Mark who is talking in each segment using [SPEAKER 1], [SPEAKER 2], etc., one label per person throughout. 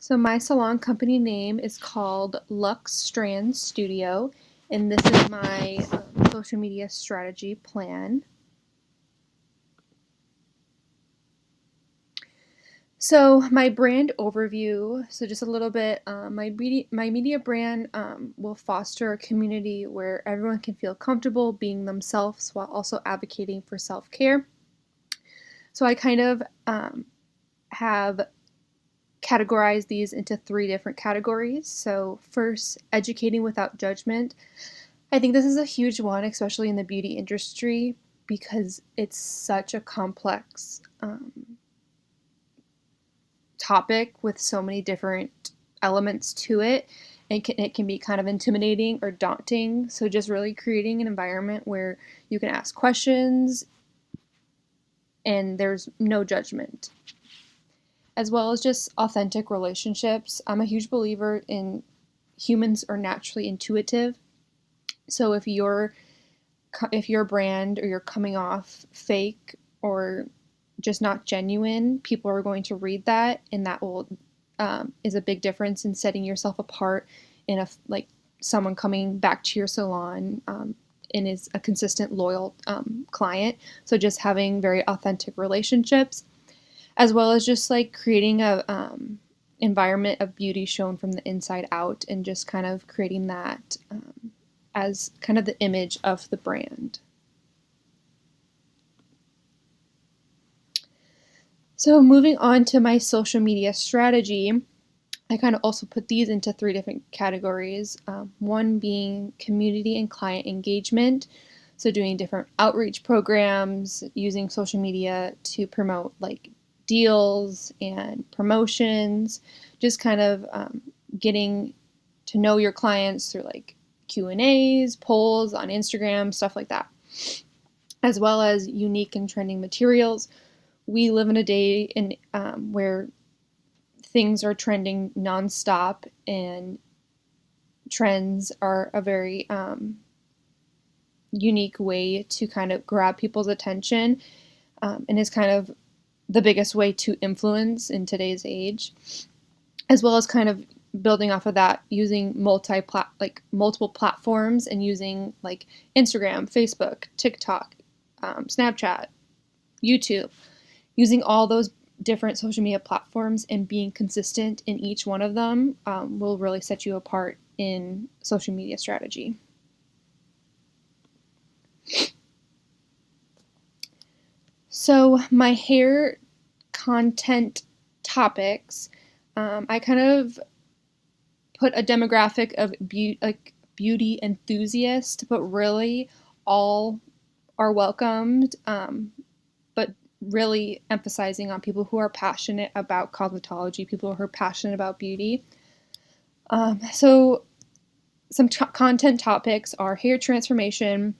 [SPEAKER 1] So my salon company name is called LuxeStrands Studio, and this is my social media strategy plan. So my brand overview, so just a little bit, my media brand will foster a community where everyone can feel comfortable being themselves while also advocating for self-care. So I kind of have categorize these into three different categories. So first, educating without judgment. I think this is a huge one, especially in the beauty industry, because it's such a complex topic with so many different elements to it. And it can be kind of intimidating or daunting. So just really creating an environment where you can ask questions and there's no judgment, as well as just authentic relationships. I'm a huge believer in humans are naturally intuitive. So if your brand or you're coming off fake or just not genuine, people are going to read that, and that will is a big difference in setting yourself apart in like someone coming back to your salon and is a consistent, loyal client. So just having very authentic relationships, as well as just like creating a environment of beauty shown from the inside out, and just kind of creating that as kind of the image of the brand. So moving on to my social media strategy, I kind of also put these into three different categories. One being community and client engagement. So doing different outreach programs, using social media to promote like deals and promotions, just kind of getting to know your clients through like Q&As, polls on Instagram, stuff like that, as well as unique and trending materials. We live in a day where things are trending nonstop, and trends are a very unique way to kind of grab people's attention, and is kind of the biggest way to influence in today's age, as well as kind of building off of that, using multiple platforms, and using like Instagram, Facebook, TikTok, Snapchat, YouTube, using all those different social media platforms and being consistent in each one of them will really set you apart in social media strategy. So my hair content topics, I kind of put a demographic of beauty enthusiasts, but really all are welcomed, but really emphasizing on people who are passionate about cosmetology, people who are passionate about beauty. So some content topics are hair transformation,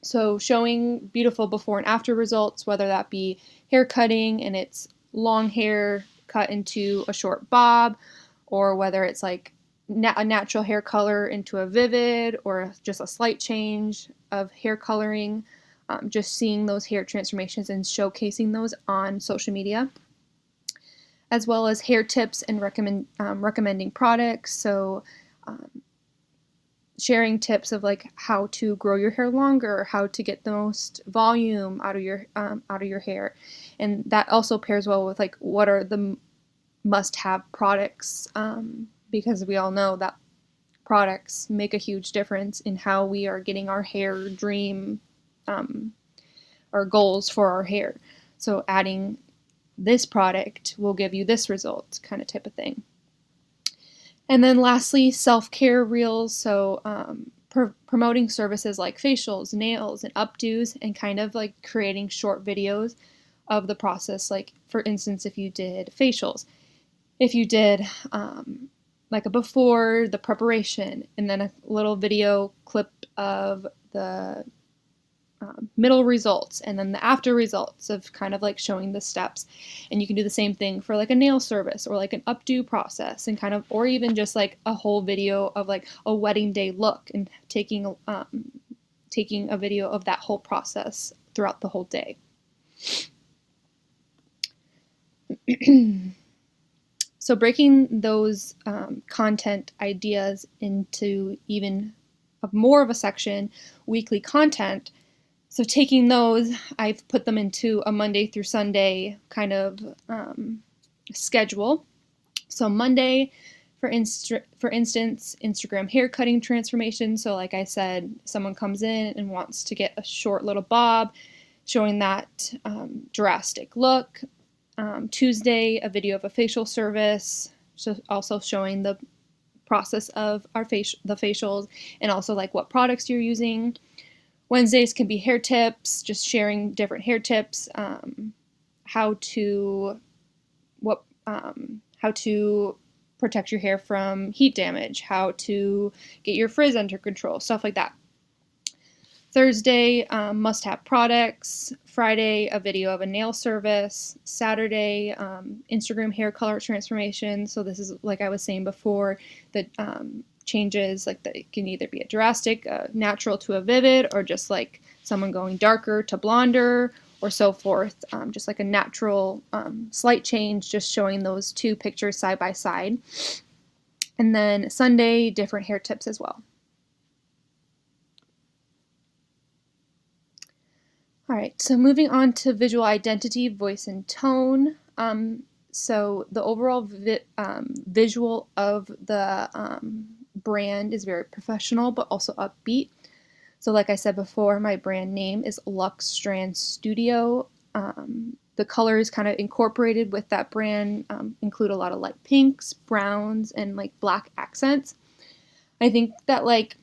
[SPEAKER 1] so showing beautiful before and after results, whether that be hair cutting and it's long hair cut into a short bob, or whether it's like a natural hair color into a vivid, or just a slight change of hair coloring. Just seeing those hair transformations and showcasing those on social media, as well as hair tips and recommending products. So sharing tips of like how to grow your hair longer, how to get the most volume out of your hair, and that also pairs well with like what are the must-have products, because we all know that products make a huge difference in how we are getting our hair dream or goals for our hair. So adding this product will give you this result, kind of type of thing. And then lastly, self-care reels. So promoting services like facials, nails, and updos, and kind of like creating short videos of the process. Like for instance, if you did facials, if you did like a before, the preparation, and then a little video clip of the middle results, and then the after results of kind of like showing the steps. And you can do the same thing for like a nail service or like an updo process, and kind of, or even just like a whole video of like a wedding day look, and taking a video of that whole process throughout the whole day. So breaking those content ideas into even more of a section, weekly content. So taking those, I've put them into a Monday through Sunday kind of schedule. So Monday, for instance, Instagram hair cutting transformation. So like I said, someone comes in and wants to get a short little bob, showing that drastic look. Tuesday, a video of a facial service, so also showing the process of the facials and also like what products you're using. Wednesdays can be hair tips, just sharing different hair tips, how to protect your hair from heat damage, how to get your frizz under control, stuff like that. Thursday, must-have products. Friday, a video of a nail service. Saturday, Instagram hair color transformation. So this is, like I was saying before, the changes, like that it can either be a drastic, natural to a vivid, or just like someone going darker to blonder, or so forth. Just like a natural slight change, just showing those two pictures side by side. And then Sunday, different hair tips as well. All right, so moving on to visual identity, voice, and tone. So the overall visual of the brand is very professional, but also upbeat. So like I said before, my brand name is LuxeStrands Studio. The colors kind of incorporated with that brand include a lot of light pinks, browns, and like black accents. I think that like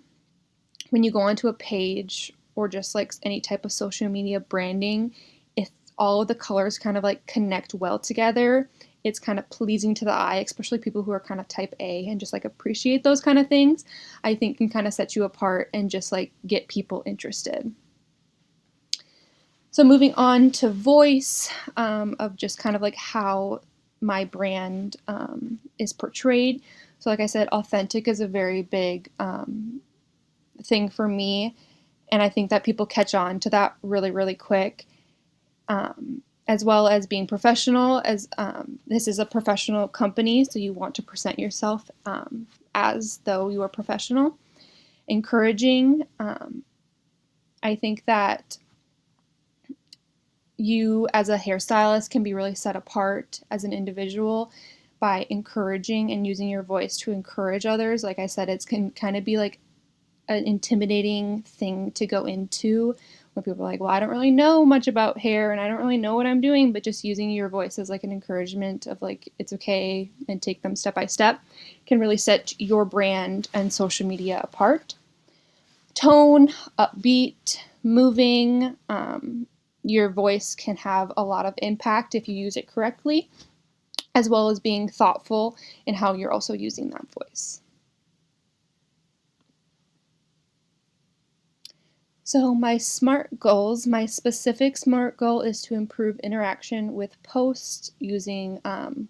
[SPEAKER 1] when you go onto a page or just like any type of social media branding, if all of the colors kind of like connect well together, it's kind of pleasing to the eye, especially people who are kind of type A and just like appreciate those kind of things. I think can kind of set you apart and just like get people interested. So moving on to voice, of just kind of like how my brand is portrayed. So like I said, authentic is a very big thing for me. And I think that people catch on to that really, really quick, as well as being professional. As this is a professional company, so you want to present yourself as though you are professional. Encouraging. I think that you, as a hairstylist, can be really set apart as an individual by encouraging and using your voice to encourage others. Like I said, it can kind of be like an intimidating thing to go into when people are like, well, I don't really know much about hair and I don't really know what I'm doing, but just using your voice as like an encouragement of like, it's okay, and take them step by step can really set your brand and social media apart. Tone, upbeat, moving. Your voice can have a lot of impact if you use it correctly, as well as being thoughtful in how you're also using that voice. So my SMART goals, my specific SMART goal is to improve interaction with posts using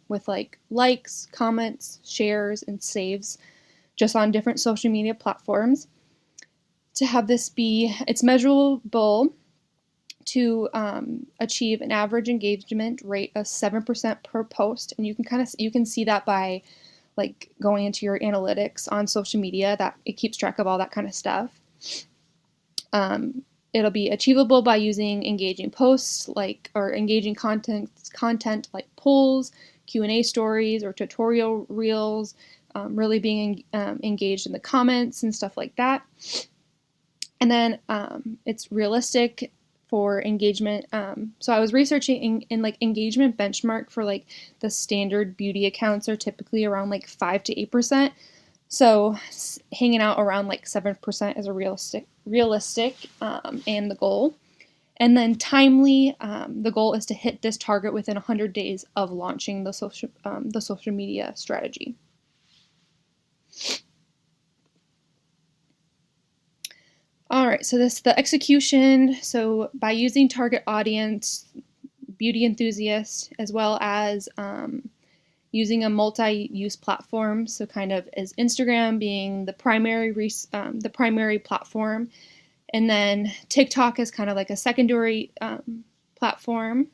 [SPEAKER 1] with like likes, comments, shares, and saves just on different social media platforms. To have this be, it's measurable to achieve an average engagement rate of 7% per post, and you can see that by like going into your analytics on social media, that it keeps track of all that kind of stuff. It'll be achievable by using engaging posts or engaging content like polls, Q&A stories, or tutorial reels, really being engaged in the comments and stuff like that. And then it's realistic for engagement. So I was researching in like engagement benchmark for like the standard beauty accounts are typically around like 5 to 8%. So hanging out around like 7% is a realistic and the goal. And then timely, the goal is to hit this target within 100 days of launching the social media strategy. All right, so the execution. So by using target audience, beauty enthusiasts, as well as using a multi-use platform, so kind of as Instagram being the primary platform, and then TikTok is kind of like a secondary platform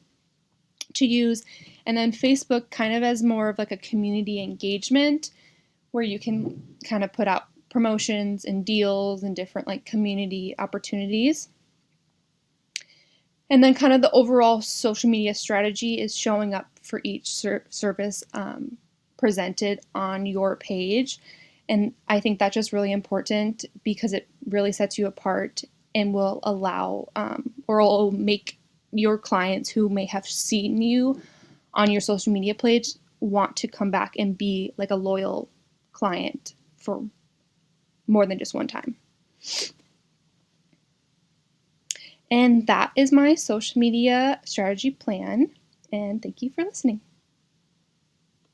[SPEAKER 1] to use. And then Facebook kind of as more of like a community engagement where you can kind of put out promotions and deals and different like community opportunities. And then kind of the overall social media strategy is showing up for each service presented on your page. And I think that's just really important because it really sets you apart and will allow or will make your clients who may have seen you on your social media page want to come back and be like a loyal client for more than just one time. And that is my social media strategy plan. And thank you for listening.